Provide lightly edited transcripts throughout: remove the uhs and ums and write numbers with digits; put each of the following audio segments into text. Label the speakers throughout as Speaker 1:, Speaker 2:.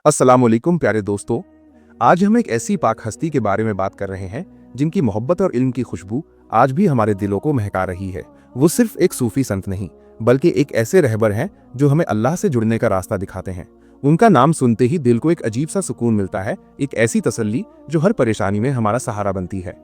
Speaker 1: अस्सलाम वालेकुम प्यारे दोस्तों। आज हम एक ऐसी पाक हस्ती के बारे में बात कर रहे हैं जिनकी मोहब्बत और इल्म की खुशबू आज भी हमारे दिलों को महका रही है। वो सिर्फ एक सूफी संत नहीं बल्कि एक ऐसे रहबर हैं जो हमें अल्लाह से जुड़ने का रास्ता दिखाते हैं। उनका नाम सुनते ही दिल को एक अजीब सा सुकून मिलता है, एक ऐसी तसल्ली जो हर परेशानी में हमारा सहारा बनती है।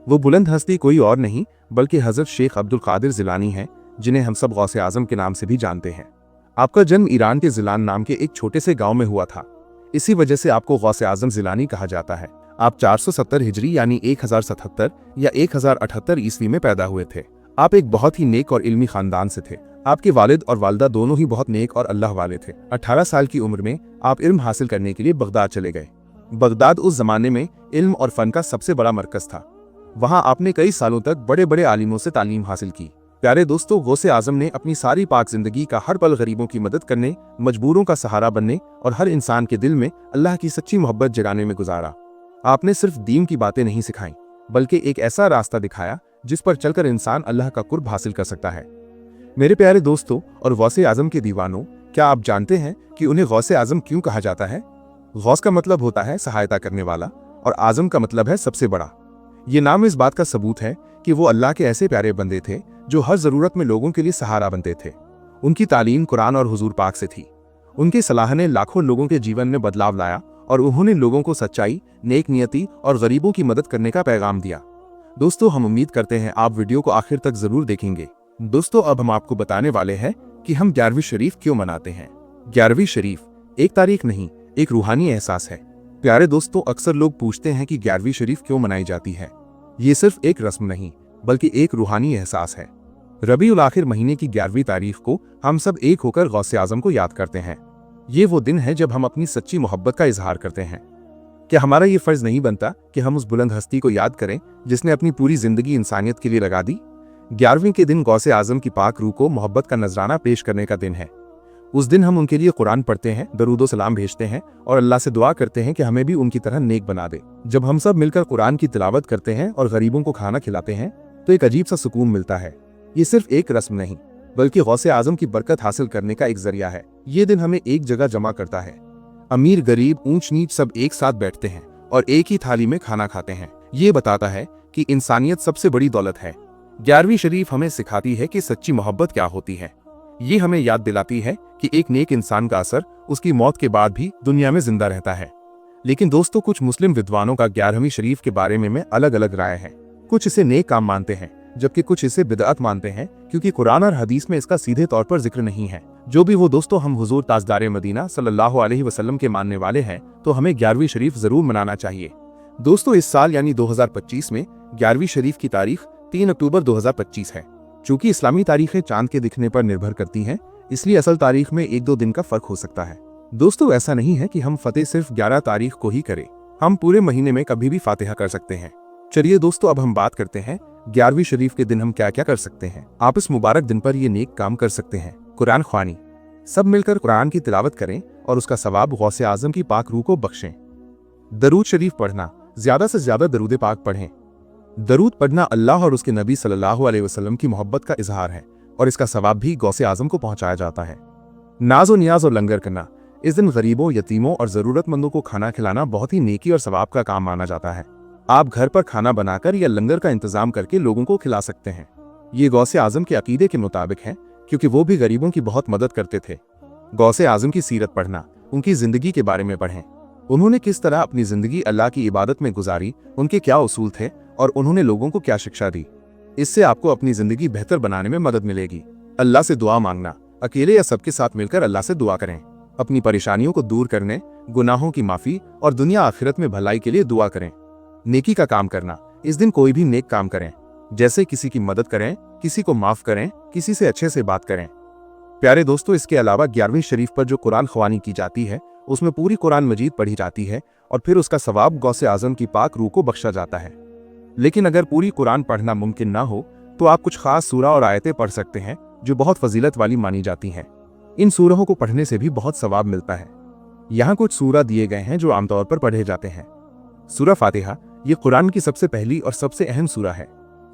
Speaker 1: वो बुलंद हस्ती कोई और नहीं बल्कि हजरत शेख अब्दुल कादिर जिलानी हैं, जिन्हें हम सब गौसे आजम के नाम से भी जानते हैं। आपका जन्म ईरान के जिलान नाम के एक छोटे से गांव में हुआ था। इसी वजह से आपको गौसे आजम जिलानी कहा जाता है। आप 470 हिजरी यानी 1077 या 1078 ईस्वी में पैदा हुए थे। आप एक बहुत ही नेक और इल्मी खानदान से थे। आपके वालिद और वालिदा दोनों ही बहुत नेक और अल्लाह वाले थे। 18 साल की उम्र में आप इल्म हासिल करने के लिए बगदाद चले गए। बगदाद उस जमाने में इल्म और फन का सबसे बड़ा मरकज था। वहां आपने कई सालों तक बड़े बड़े आलिमों से तालीम हासिल की। प्यारे दोस्तों, गौसे आजम ने अपनी सारी पाक जिंदगी का हर पल गरीबों की मदद करने, मजबूरों का सहारा बनने और हर इंसान के दिल में अल्लाह की सच्ची मोहब्बत जगाने में गुजारा। आपने सिर्फ दीन की बातें नहीं सिखाई बल्कि एक ऐसा रास्ता दिखाया जिस पर चलकर इंसान अल्लाह का कुर्ब हासिल कर सकता है। मेरे प्यारे दोस्तों और गौसे आजम के दीवानों, क्या आप जानते हैं कि उन्हें गौसे आजम क्यों कहा जाता है? गौस का मतलब होता है सहायता करने वाला और आजम का मतलब है सबसे बड़ा। ये नाम इस बात का सबूत है कि वो अल्लाह के ऐसे प्यारे बंदे थे जो हर जरूरत में लोगों के लिए सहारा बनते थे। उनकी तालीम कुरान और हुजूर पाक से थी। उनकी सलाह ने लाखों लोगों के जीवन में बदलाव लाया और उन्होंने लोगों को सच्चाई, नेक नियति और गरीबों की मदद करने का पैगाम दिया। दोस्तों, हम उम्मीद करते हैं आप वीडियो को आखिर तक जरूर देखेंगे। दोस्तों, अब हम आपको बताने वाले हैं कि हम 11वीं शरीफ क्यों मनाते हैं। 11वीं शरीफ एक तारीख नहीं, एक रूहानी एहसास है। प्यारे दोस्तों, अक्सर लोग पूछते हैं कि 11वीं शरीफ क्यों मनाई जाती है। ये सिर्फ एक रस्म नहीं बल्कि एक रूहानी एहसास है। रबीउल आखिर महीने की 11वीं तारीख को हम सब एक होकर गौसे आजम को याद करते हैं। ये वो दिन है जब हम अपनी सच्ची मोहब्बत का इजहार करते हैं। क्या हमारा ये फर्ज नहीं बनता कि हम उस बुलंद हस्ती को याद करें जिसने अपनी पूरी जिंदगी इंसानियत के लिए लगा दी? 11वीं के दिन गौसे आजम की पाक रूह को मोहब्बत का नजराना पेश करने का दिन है। उस दिन हम उनके लिए कुरान पढ़ते हैं, दरूदो सलाम भेजते हैं और अल्लाह से दुआ करते हैं कि हमें भी उनकी तरह नेक बना दे। जब हम सब मिलकर कुरान की तिलावत करते हैं और गरीबों को खाना खिलाते हैं तो एक अजीब सा सुकून मिलता है। ये सिर्फ एक रस्म नहीं बल्कि गौसे आजम की बरकत हासिल करने का एक जरिया है। ये दिन हमें एक जगह जमा करता है। अमीर गरीब ऊंच नीच सब एक साथ बैठते हैं और एक ही थाली में खाना खाते हैं। ये बताता है कि इंसानियत सबसे बड़ी दौलत है। 11वीं शरीफ हमें सिखाती है कि सच्ची मोहब्बत क्या होती है। ये हमें याद दिलाती है कि एक नेक इंसान का असर उसकी मौत के बाद भी दुनिया में जिंदा रहता है। लेकिन दोस्तों, कुछ मुस्लिम विद्वानों का 11वीं शरीफ के बारे में अलग अलग राय है। कुछ इसे नेक काम मानते हैं जबकि कुछ इसे बिदअत मानते हैं, क्योंकि कुरान और हदीस में इसका सीधे तौर पर जिक्र नहीं है। जो भी वो दोस्तों, हम हुजूर ताजदार मदीना सल्लल्लाहु अलैहि वसल्लम के मानने वाले हैं तो हमें 11वीं शरीफ जरूर मनाना चाहिए। दोस्तों, इस साल यानी 2025 में 11वीं शरीफ की तारीख 3 अक्टूबर 2025 है। चूंकि इस्लामी तारीखें चांद के दिखने पर निर्भर करती हैं, इसलिए असल तारीख में 1-2 दिन का फर्क हो सकता है। दोस्तों, ऐसा नहीं है कि हम फतेह सिर्फ 11 तारीख को ही करें। हम पूरे महीने में कभी भी फातिहा कर सकते हैं। चलिए दोस्तों, अब हम बात करते हैं 11वीं शरीफ के दिन हम क्या क्या कर सकते हैं। आप इस मुबारक दिन पर ये नेक काम कर सकते हैं। कुरान ख्वानी, सब मिलकर कुरान की तिलावत करें और उसका सवाब गौसे आजम की पाक रूह को बख्शें। दरूद शरीफ पढ़ना, ज्यादा से ज्यादा दरूद पाक पढ़ें। दरूद पढ़ना अल्लाह और उसके नबी सल्लल्लाहु अलैहि वसल्लम की मोहब्बत का इजहार है और इसका सवाब भी गौसे आजम को पहुंचाया जाता है। नाजो नियाज और लंगर करना, इस दिन गरीबों, यतीमों और जरूरतमंदों को खाना खिलाना बहुत ही नेकी और सवाब का काम माना जाता है। आप घर पर खाना बनाकर या लंगर का इंतजाम करके लोगों को खिला सकते हैं। ये गौसे आजम के अकीदे के मुताबिक है, क्योंकि वो भी गरीबों की बहुत मदद करते थे। गौसे आजम की सीरत पढ़ना, उनकी जिंदगी के बारे में पढ़ें। उन्होंने किस तरह अपनी जिंदगी अल्लाह की इबादत में गुजारी, उनके क्या उसूल थे और उन्होंने लोगों को क्या शिक्षा दी। इससे आपको अपनी जिंदगी बेहतर बनाने में मदद मिलेगी। अल्लाह से दुआ मांगना, अकेले या सबके साथ मिलकर अल्लाह से दुआ करें। अपनी परेशानियों को दूर करने, गुनाहों की माफी और दुनिया आखिरत में भलाई के लिए दुआ करें। नेकी का काम करना, इस दिन कोई भी नेक काम करें, जैसे किसी की मदद करें, किसी को माफ करें, किसी से अच्छे से बात करें। प्यारे दोस्तों, इसके अलावा 11वीं शरीफ पर जो कुरान ख्वानी की जाती है उसमें पूरी कुरान मजीद पढ़ी जाती है और फिर उसका सवाब गौसे आजम की पाक रूह को बख्शा जाता है। लेकिन अगर पूरी कुरान पढ़ना मुमकिन ना हो तो आप कुछ खास सूरा और आयतें पढ़ सकते हैं जो बहुत फजीलत वाली मानी जाती हैं। इन सूरों को पढ़ने से भी बहुत सवाब मिलता है। यहाँ कुछ सूरा दिए गए हैं जो आमतौर पर पढ़े जाते हैं। सूरा फातिहा, ये कुरान की सबसे पहली और सबसे अहम सूरा है।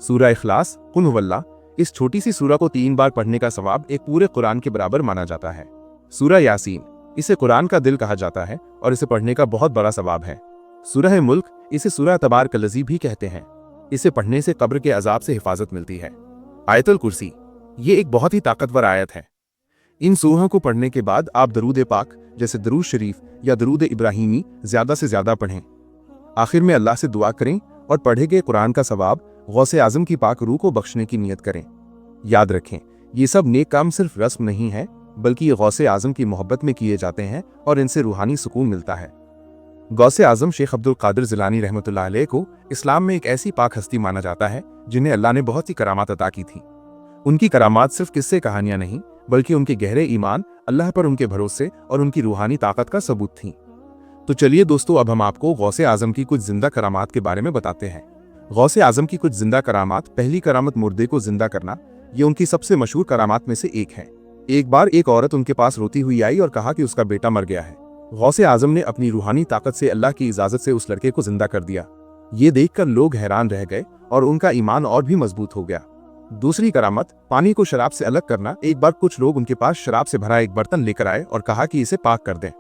Speaker 1: सूरा इखलास, कुल हुवल्लाह, इस छोटी सी सूरा को 3 बार पढ़ने का सवाब एक पूरे कुरान के बराबर माना जाता है। सूरा यासीन, इसे कुरान का दिल कहा जाता है और इसे पढ़ने का बहुत बड़ा सवाब है। सूरह मुल्क, इसे सूरह तबारकल्लज़ी भी कहते हैं। इसे पढ़ने से कब्र के अजाब से हिफाजत मिलती है। आयतुल कुर्सी, ये एक बहुत ही ताकतवर आयत है। इन सूरों को पढ़ने के बाद आप दरूद पाक जैसे दरूद शरीफ या दरूद इब्राहिमी ज्यादा से ज्यादा पढ़ें। आखिर में अल्लाह से दुआ करें और पढ़े गए कुरान का सवाब गौसे आजम की पाक रूह को बख्शने की नियत करें। याद रखें, ये सब नेक काम सिर्फ रस्म नहीं है, बल्कि ये गौसे आजम की मोहब्बत में किए जाते हैं और इनसे रूहानी सुकून मिलता है। गौसे आजम शेख अब्दुल कादिर जिलानी रहमतुल्लाह अलैह को इस्लाम में एक ऐसी पाक हस्ती माना जाता है जिन्हें अल्लाह ने बहुत सी करामात अता की थी। उनकी करामात सिर्फ किस्से कहानियां नहीं, बल्कि उनके गहरे ईमान, अल्लाह पर उनके भरोसे और उनकी रूहानी ताकत का सबूत थी। तो चलिए दोस्तों, अब हम आपको गौसे आजम की कुछ जिंदा करामात के बारे में बताते हैं। गौसे आजम की कुछ जिंदा करामात। पहली करामत मुर्दे को जिंदा करना। ये उनकी सबसे मशहूर करामात में से एक है। एक बार एक औरत उनके पास रोती हुई आई और कहा कि उसका बेटा मर गया है। गौसे आजम ने अपनी रूहानी ताकत से अल्लाह की इजाजत से उस लड़के को जिंदा कर दिया। ये देखकर लोग हैरान रह गए और उनका ईमान और भी मजबूत हो गया। दूसरी करामत, पानी को शराब से अलग करना। एक बार कुछ लोग उनके पास शराब से भरा एक बर्तन लेकर आए और कहा कि इसे पाक कर दें।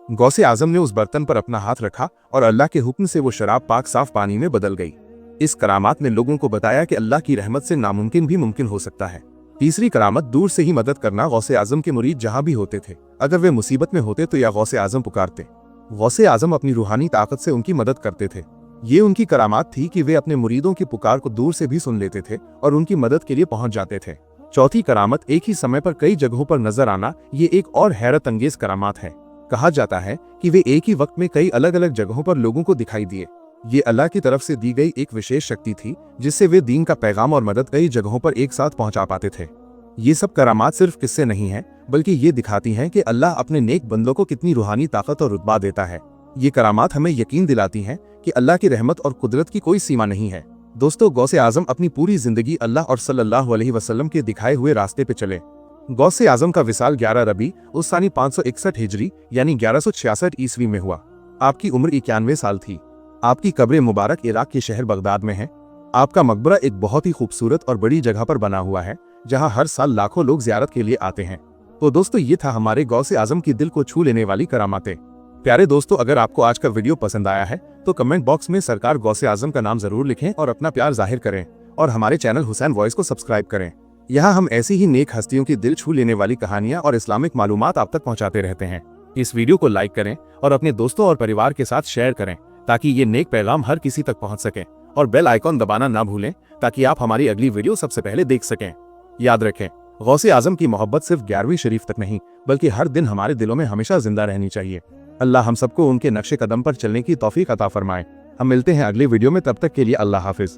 Speaker 1: गौसे आजम ने उस बर्तन पर अपना हाथ रखा और अल्लाह के हुक्म से वो शराब पाक साफ पानी में बदल गई। इस करामात ने लोगों को बताया कि अल्लाह की रहमत से नामुमकिन भी मुमकिन हो सकता है। तीसरी करामत, दूर से ही मदद करना। गौसे आजम के मुरीद जहां भी होते थे, अगर वे मुसीबत में होते तो या गौसे आजम पुकारते। गौसे आजम अपनी रूहानी ताकत से उनकी मदद करते थे। ये उनकी करामात थी कि वे अपने मुरीदों की पुकार को दूर से भी सुन लेते थे और उनकी मदद के लिए पहुंच जाते थे। चौथी करामत, एक ही समय पर कई जगहों पर नजर आना। ये एक और हैरत अंगेज करामात है। कहा जाता है कि वे एक ही वक्त में कई अलग अलग जगहों पर लोगों को दिखाई दिए। ये अल्लाह की तरफ से दी गई एक विशेष शक्ति थी, जिससे वे दीन का पैगाम और मदद कई जगहों पर एक साथ पहुंचा पाते थे। ये सब करामात सिर्फ किस्से नहीं हैं, बल्कि ये दिखाती हैं कि अल्लाह अपने नेक बंदों को कितनी रूहानी ताकत और रुतबा देता है। ये करामात हमें यकीन दिलाती हैं कि अल्लाह की रहमत और कुदरत की कोई सीमा नहीं है। दोस्तों, गौसे आजम अपनी पूरी जिंदगी अल्लाह और सल्लल्लाहु अलैहि वसल्लम के दिखाए हुए रास्ते पे चले। गौसे आजम का विसाल 11 रबी उस सानी 561 हिजरी यानी 1166 ईस्वी में हुआ। आपकी उम्र 91 साल थी। आपकी कब्र मुबारक इराक के शहर बगदाद में है। आपका मकबरा एक बहुत ही खूबसूरत और बड़ी जगह पर बना हुआ है, जहां हर साल लाखों लोग जियारत के लिए आते हैं। तो दोस्तों, ये था हमारे गौसे आजम की दिल को छू लेने वाली करामातें। प्यारे दोस्तों, अगर आपको आज का वीडियो पसंद आया है तो कमेंट बॉक्स में सरकार गौसे आजम का नाम जरूर लिखें और अपना प्यार जाहिर करें, और हमारे चैनल हुसैन वॉइस को सब्सक्राइब करें। यहाँ हम ऐसी ही नेक हस्तियों की दिल छू लेने वाली कहानियां और इस्लामिक मालूमात आप तक पहुंचाते रहते हैं। इस वीडियो को लाइक करें और अपने दोस्तों और परिवार के साथ शेयर करें, ताकि ये नेक पैगाम हर किसी तक पहुंच सके। और बेल आइकॉन दबाना ना भूलें, ताकि आप हमारी अगली वीडियो सबसे पहले देख सकें। याद रखें, गौसे आजम की मोहब्बत सिर्फ 11वीं शरीफ तक नहीं, बल्कि हर दिन हमारे दिलों में हमेशा जिंदा रहनी चाहिए। अल्लाह हम सबको उनके नक्शे कदम पर चलने की तौफीक अता फरमाए। हम मिलते हैं अगले वीडियो में, तब तक के लिए अल्लाह हाफिज।